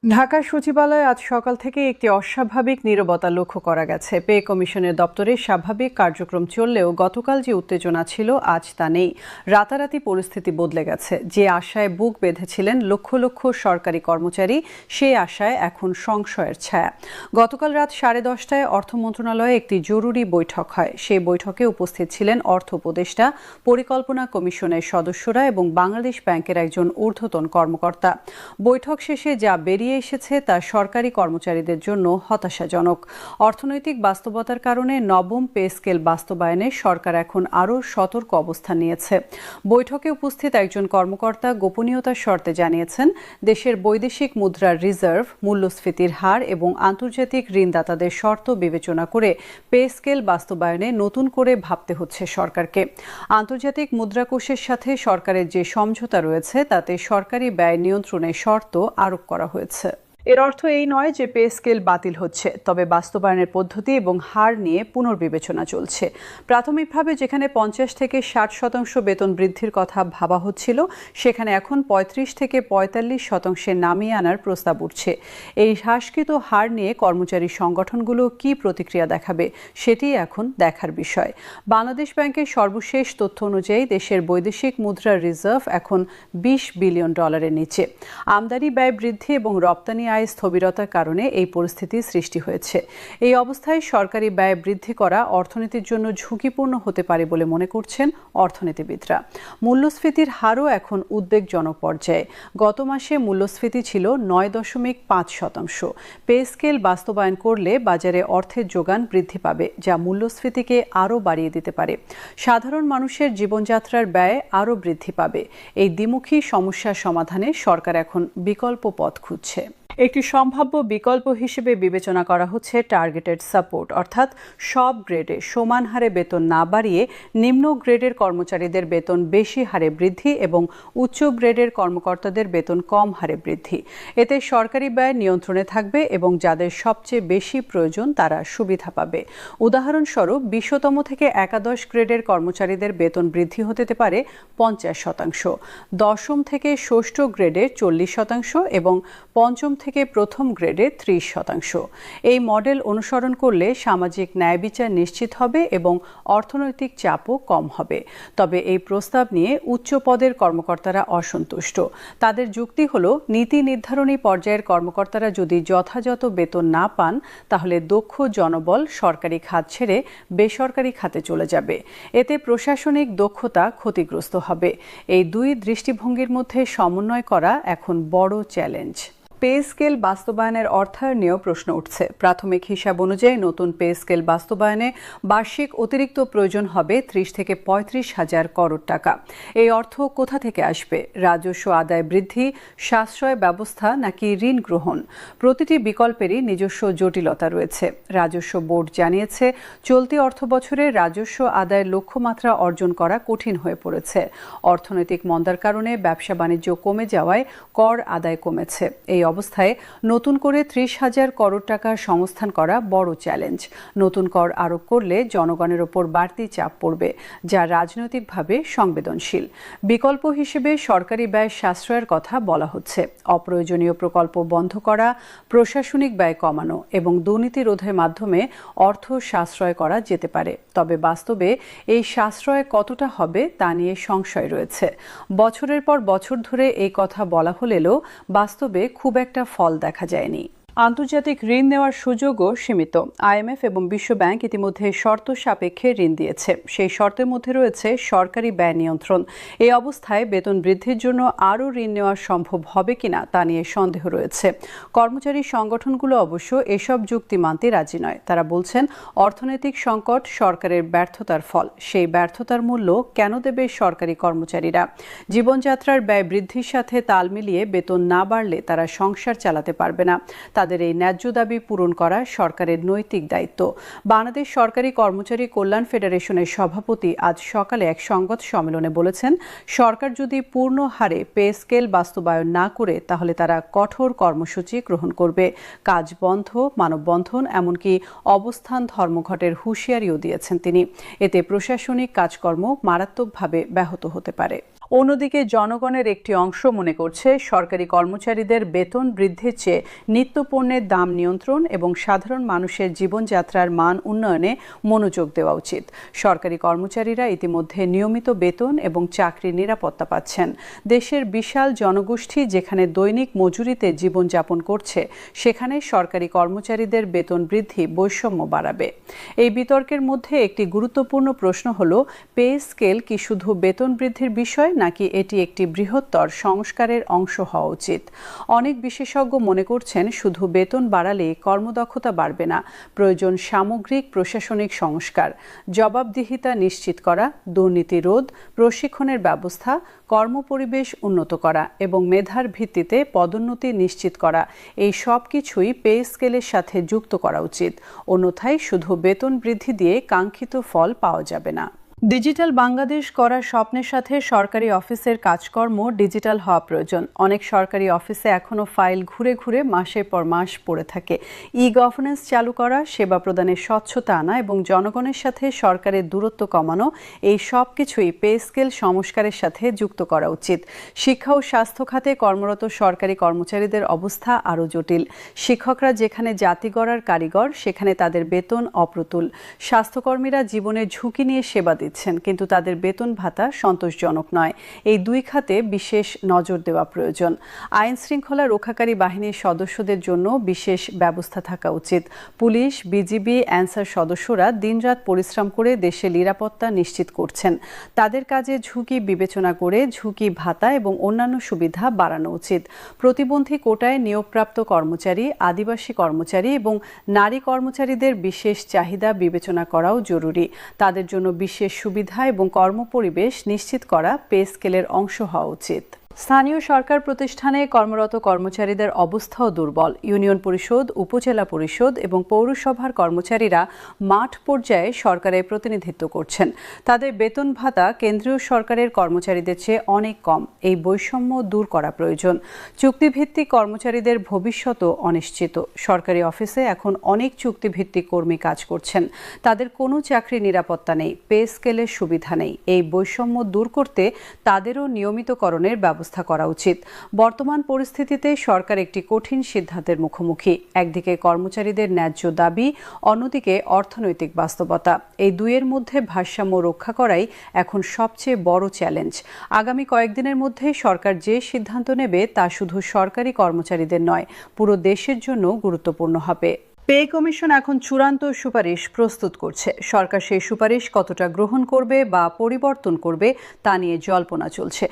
ঢাকা সচিবালয়ে আজ সকাল থেকে একটি অস্বাভাবিক নীরবতা লক্ষ্য করা গেছে। পে কমিশনের দপ্তরে স্বাভাবিক কার্যক্রম চললেও গতকাল যে উত্তেজনা ছিল আজ তা নেই। রাতারাতি পরিস্থিতি বদলে গেছে। যে আশায় বুক বেঁধেছিলেন লক্ষ লক্ষ সরকারি কর্মচারী, সেই আশায় এখন সংশয়ের ছায়া। গতকাল রাত 10:30টায় অর্থ মন্ত্রণালয়ে একটি জরুরি বৈঠক হয়। সেই বৈঠকে উপস্থিত ছিলেন অর্থ উপদেষ্টা, পরিকল্পনা কমিশনের সদস্যরা এবং বাংলাদেশ ব্যাংকের একজন ঊর্ধ্বতন কর্মকর্তা। বৈঠক শেষে যা বেরিয়ে এসেছে তা সরকারি কর্মচারীদের জন্য হতাশাজনক। অর্থনৈতিক বাস্তবতার কারণে নবম পে স্কেল বাস্তবায়নে সরকার এখন আরও সতর্ক অবস্থান নিয়েছে। বৈঠকে উপস্থিত একজন কর্মকর্তা গোপনীয়তার শর্তে জানিয়েছেন, দেশের বৈদেশিক মুদ্রার রিজার্ভ, মূল্যস্ফীতির হার এবং আন্তর্জাতিক ঋণদাতাদের শর্ত বিবেচনা করে পে স্কেল বাস্তবায়নে নতুন করে ভাবতে হচ্ছে সরকারকে। আন্তর্জাতিক মুদ্রাকোষের সাথে সরকারের যে সমঝোতা রয়েছে তাতে সরকারি ব্যয় নিয়ন্ত্রণের শর্ত আরোপ করা হয়েছে। এর অর্থ এই নয় যে পে স্কেল বাতিল হচ্ছে, তবে বাস্তবায়নের পদ্ধতি এবং হার নিয়ে পুনর্বিবেচনা চলছে। প্রাথমিকভাবে যেখানে 50 থেকে 60% বেতন বৃদ্ধির কথা ভাবা হচ্ছিল, সেখানে এখন 35 থেকে 45% নামিয়ে আনার প্রস্তাব উঠছে। এই হ্রাসকৃত হার নিয়ে কর্মচারী সংগঠনগুলো কী প্রতিক্রিয়া দেখাবে, সেটি এখন দেখার বিষয়। বাংলাদেশ ব্যাংকের সর্বশেষ তথ্য অনুযায়ী দেশের বৈদেশিক মুদ্রার রিজার্ভ এখন $20 বিলিয়ন নিচে। আমদানি ব্যয় বৃদ্ধি এবং রপ্তানি আয় স্থবিরতার কারণে এই পরিস্থিতি সৃষ্টি হয়েছে। এই অবস্থায় সরকারি ব্যয় বৃদ্ধি করা অর্থনীতির জন্য ঝুঁকিপূর্ণ হতে পারে বলে মনে করছেন অর্থনীতিবিদরা। মূল্যস্ফীতির হারও এখন উদ্বেগজনক পর্যায়ে। গত মাসে মূল্যস্ফীতি ছিল 9.5%। পে স্কেল বাস্তবায়ন করলে বাজারে অর্থের যোগান বৃদ্ধি পাবে, যা মূল্যস্ফীতিকে আরও বাড়িয়ে দিতে পারে। সাধারণ মানুষের জীবনযাত্রার ব্যয় আরও বৃদ্ধি পাবে। এই দ্বিমুখী সমস্যার সমাধানে সরকার এখন বিকল্প পথ খুঁজছে। একটি সম্ভাব্য বিকল্প হিসেবে বিবেচনা করা হচ্ছে টার্গেটেড সাপোর্ট, অর্থাৎ সব গ্রেডে সমান হারে বেতন না বাড়িয়ে নিম্ন গ্রেডের কর্মচারীদের বেতন বেশি হারে বৃদ্ধি এবং উচ্চ গ্রেডের কর্মকর্তাদের বেতন কম হারে বৃদ্ধি। এতে সরকারি ব্যয় নিয়ন্ত্রণে থাকবে এবং যাদের সবচেয়ে বেশি প্রয়োজন তারা সুবিধা পাবে। উদাহরণস্বরূপ 20তম থেকে একাদশ গ্রেডের কর্মচারীদের বেতন বৃদ্ধি হতে পারে 50%, দশম থেকে ষষ্ঠ গ্রেডের 40% এবং পঞ্চম থেকে প্রথম গ্রেডে 30%। এই মডেল অনুসরণ করলে সামাজিক ন্যায় বিচার নিশ্চিত হবে এবং অর্থনৈতিক চাপও কম হবে। তবে এই প্রস্তাব নিয়ে উচ্চ পদের কর্মকর্তারা অসন্তুষ্ট। তাদের যুক্তি হলো, নীতি নির্ধারণী পর্যায়ের কর্মকর্তারা যদি যথাযথ বেতন না পান, তাহলে দক্ষ জনবল সরকারি খাত ছেড়ে বেসরকারি খাতে চলে যাবে। এতে প্রশাসনিক দক্ষতা ক্ষতিগ্রস্ত হবে। এই দুই দৃষ্টিভঙ্গির মধ্যে সমন্বয় করা এখন বড় চ্যালেঞ্জ। পে স্কেল বাস্তবায়নের অর্থায়ন নিয়েও প্রশ্ন উঠছে। প্রাথমিক হিসাব অনুযায়ী নতুন পে স্কেল বাস্তবায়নে বার্ষিক অতিরিক্ত প্রয়োজন হবে 30 থেকে 35 হাজার করোড় টাকা। এই অর্থ কোথা থেকে আসবে? রাজস্ব আদায় বৃদ্ধি, সাশ্রয় ব্যবস্থা নাকি ঋণ গ্রহণ? প্রতিটি বিকল্পেরই নিজস্ব জটিলতা রয়েছে। রাজস্ব বোর্ড জানিয়েছে, চলতি অর্থবছরে রাজস্ব আদায়ের লক্ষ্যমাত্রা অর্জন করা কঠিন হয়ে পড়েছে। অর্থনৈতিক মন্দার কারণে ব্যবসা বাণিজ্য কমে যাওয়ায় কর আদায় কমেছে। এই অবস্থায় নতুন করে 30 হাজার করোড় টাকার সংস্থান করা বড় চ্যালেঞ্জ। নতুন কর আরোপ করলে জনগণের ওপর বাড়তি চাপ পড়বে, যা রাজনৈতিকভাবে সংবেদনশীল। বিকল্প হিসেবে সরকারি ব্যয় সাশ্রয়ের কথা বলা হচ্ছে। অপ্রয়োজনীয় প্রকল্প বন্ধ করা, প্রশাসনিক ব্যয় কমানো এবং দুর্নীতি রোধের মাধ্যমে অর্থ সাশ্রয় করা যেতে পারে। তবে বাস্তবে এই সাশ্রয় কতটা হবে তা নিয়ে সংশয় রয়েছে। বছরের পর বছর ধরে এই কথা বলা হলেও বাস্তবে খুব একটা ফল দেখা যায়নি। আন্তর্জাতিক ঋণ নেওয়ার সুযোগও সীমিত। IMF এবং বিশ্ব ব্যাংক ইতিমধ্যে শর্ত সাপেক্ষে ঋণ দিয়েছে। সেই শর্তের মধ্যে রয়েছে সরকারি ব্যয় নিয়ন্ত্রণ। এই অবস্থায় বেতন বৃদ্ধির জন্য আরও ঋণ নেওয়া সম্ভব হবে কিনা তা নিয়ে সন্দেহ রয়েছে। কর্মচারী সংগঠনগুলো অবশ্য এসব যুক্তি মানতে রাজি নয়। তারা বলছেন, অর্থনৈতিক সংকট সরকারের ব্যর্থতার ফল। সেই ব্যর্থতার মূল্য কেন দেবে সরকারি কর্মচারীরা? জীবনযাত্রার ব্যয় বৃদ্ধির সাথে তাল মিলিয়ে বেতন না বাড়লে তারা সংসার চালাতে পারবে না। তাদের এই ন্যায্য দাবি পূরণ করা সরকারের নৈতিক দায়িত্ব। বাংলাদেশ সরকারি কর্মচারী কল্যাণ ফেডারেশনের সভাপতি আজ সকালে এক সংবাদ সম্মেলনে বলেছেন, সরকার যদি পূর্ণ হারে পে স্কেল বাস্তবায়ন না করে তাহলে তারা কঠোর কর্মসূচি গ্রহণ করবে। কাজ বন্ধ, মানববন্ধন, এমনকি অবস্থান ধর্মঘটের হুঁশিয়ারিও দিয়েছেন তিনি। এতে প্রশাসনিক কাজকর্ম মারাত্মকভাবে ব্যাহত হতে পারে। অন্যদিকে জনগণের একটি অংশ মনে করছে সরকারি কর্মচারীদের বেতন বৃদ্ধির চেয়ে নিত্যপণ্যের দাম নিয়ন্ত্রণ এবং সাধারণ মানুষের জীবনযাত্রার মান উন্নয়নে মনোযোগ দেওয়া উচিত। সরকারি কর্মচারীরা ইতিমধ্যে নিয়মিত বেতন এবং চাকরির নিরাপত্তা পাচ্ছেন। দেশের বিশাল জনগোষ্ঠী যেখানে দৈনিক মজুরিতে জীবনযাপন করছে, সেখানে সরকারি কর্মচারীদের বেতন বৃদ্ধি বৈষম্য বাড়াবে। এই বিতর্কের মধ্যে একটি গুরুত্বপূর্ণ প্রশ্ন হল, পে স্কেল কি শুধু বেতন বৃদ্ধির বিষয় নাকি এটি একটি বৃহত্তর সংস্কারের অংশ হওয়া উচিত? অনেক বিশেষজ্ঞ মনে করছেন শুধু বেতন বাড়ালে কর্মদক্ষতা বাড়বে না, প্রয়োজন সামগ্রিক প্রশাসনিক সংস্কার, জবাবদিহিতা নিশ্চিত করা, দুর্নীতি রোধ, প্রশিক্ষণের ব্যবস্থা, কর্মপরিবেশ উন্নত করা এবং মেধার ভিত্তিতে পদোন্নতি নিশ্চিত করা। এই সব কিছুই পে স্কেলের সাথে যুক্ত করা উচিত। অন্যথায় শুধু বেতন বৃদ্ধি দিয়ে কাঙ্ক্ষিত ফল পাওয়া যাবে না। ডিজিটাল বাংলাদেশ করার স্বপ্নের সাথে সরকারি অফিসের কাজকর্ম ডিজিটাল হওয়া প্রয়োজন। অনেক সরকারি অফিসে এখনও ফাইল ঘুরে ঘুরে মাসের পর মাস পড়ে থাকে। গভর্নেন্স চালু করা, সেবা প্রদানের স্বচ্ছতা আনা এবং জনগণের সাথে সরকারের দূরত্ব কমানো, এই সব কিছুই পে স্কেল সংস্কারের সাথে যুক্ত করা উচিত। শিক্ষা ও স্বাস্থ্য খাতে কর্মরত সরকারি কর্মচারীদের অবস্থা আরও জটিল। শিক্ষকরা যেখানে জাতি গড়ার কারিগর, সেখানে তাদের বেতন অপ্রতুল। স্বাস্থ্যকর্মীরা জীবনের ঝুঁকি নিয়ে সেবা দিচ্ছেন, কিন্তু তাদের বেতন ভাতা সন্তোষজনক নয়। এই দুই খাতে বিশেষ নজর দেওয়া প্রয়োজন। আইন শৃঙ্খলা রক্ষাকারী বাহিনীর সদস্যদের জন্য বিশেষ ব্যবস্থা থাকা উচিত। পুলিশ, বিজিবি, অ্যানসার সদস্যরা দিনরাত পরিশ্রম করে দেশের নিরাপত্তা নিশ্চিত করছেন। তাদের কাজে ঝুঁকি বিবেচনা করে ঝুঁকি ভাতা এবং অন্যান্য সুবিধা বাড়ানো উচিত। প্রতিবন্ধী কোটায় নিয়োগপ্রাপ্ত কর্মচারী, আদিবাসী কর্মচারী এবং নারী কর্মচারীদের বিশেষ চাহিদা বিবেচনা করাও জরুরি। তাদের জন্য বিশেষ সুবিধা এবং কর্মপরিবেশ নিশ্চিত করা পে স্কেলের অংশ হওয়া উচিত। স্থানীয় সরকার প্রতিষ্ঠানে কর্মরত কর্মচারীদের অবস্থাও দুর্বল। ইউনিয়ন পরিষদ, উপজেলা পরিষদ এবং পৌরসভার কর্মচারীরা মাঠ পর্যায়ে সরকারের প্রতিনিধিত্ব করছেন। তাদের বেতন ভাতা কেন্দ্রীয় সরকারের কর্মচারীদের চেয়ে অনেক কম। এই বৈষম্য দূর করা প্রয়োজন। চুক্তিভিত্তিক কর্মচারীদের ভবিষ্যতও অনিশ্চিত। সরকারি অফিসে এখন অনেক চুক্তিভিত্তিক কর্মী কাজ করছেন। তাদের কোনো চাকরির নিরাপত্তা নেই, পে স্কেলের সুবিধা নেই। এই বৈষম্য দূর করতে তাদেরও নিয়মিতকরণের ব্যবস্থা করা উচিত। বর্তমান পরিস্থিতিতে সরকার একটি কঠিন সিদ্ধান্তের মুখোমুখি। একদিকে কর্মচারীদের ন্যায্য দাবি, অন্যদিকে অর্থনৈতিক বাস্তবতা। এই দুইয়ের মধ্যে ভারসাম্য রক্ষা করাই এখন সবচেয়ে বড় চ্যালেঞ্জ। আগামী কয়েকদিনের মধ্যে সরকার যে সিদ্ধান্ত নেবে তা শুধু সরকারি কর্মচারীদের নয়, পুরো দেশের জন্য গুরুত্বপূর্ণ হবে। পে কমিশন এখন চূড়ান্ত সুপারিশ প্রস্তুত করছে। সরকার সেই সুপারিশ কতটা গ্রহণ করবে বা পরিবর্তন করবে তা নিয়ে জল্পনা চলছে।